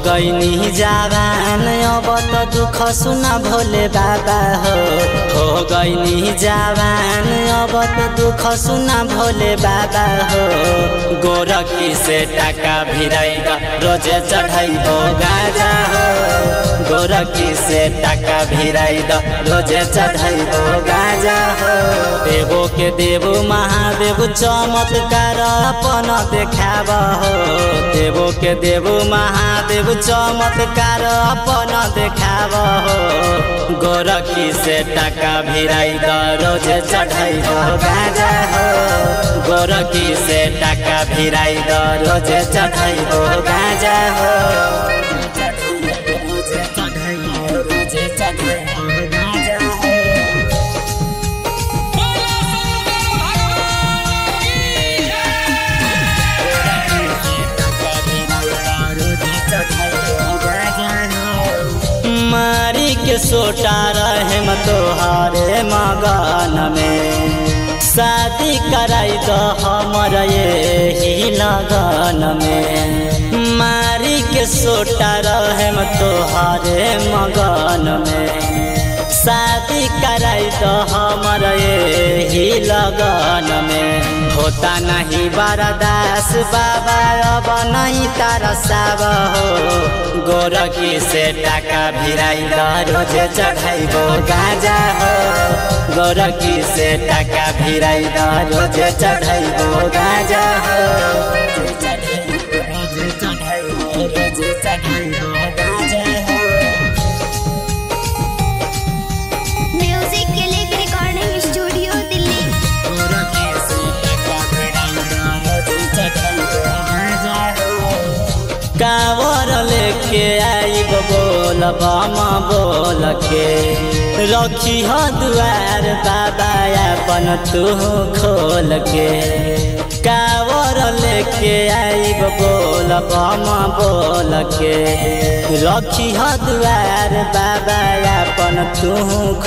गईनी जवान अब तो दुख सुना भोले बाबा हो गईनी जवान अब तो दुख सुना भोले बाबा हो गोरखी से टाका भिराइगा रोजे चढ़ाइबो गाजा हो गोरखी से टाका भिराइगा रोजे चढ़ाइबो गाजा हो देवो के देव महादेव चमत्कार अपन देखाब हो देवो के देव महादेव चमत्कार अपन देखाब हो गोरखी से टाका भिराई रोजे चढ़ाइबो गाजा हो गोरखी से टाका भिराई रोजे चढ़ाइबो गाजा हो मारी के सोटा रहे तोहारे मगन में शादी कराई दो हमर यही लगन में मारी के सोटा रहे तोहारे मगन में शादी कराई दो हमर यही लगन में होता नहीं बरदास बाबा अब नहीं तरसाब हो गोरखी से टाका भिराई रोजे चढ़ाइबो गाजा हो गोरखी से टाका भिराई रोजे चढ़ाइबो गाजा हो कावर लेके आइब बोल बम बोल के रखी हो दुआर बाबा अपन तू खोल के कावर लेके आइब बोल बम बोल के रखी हो दुआर बाबा अपन तू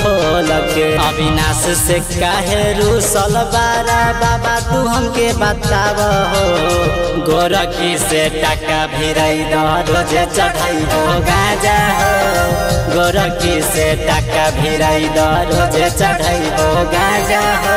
खोल के अविनाश से काहे रूसल बारा बाबा तू हमके बताब हो गोरखी से टाका भिराई रोजे चढ़ाइबो गाजा हो गोरखी से टाका भिराई रोजे चढ़ाइबो गाजा हो।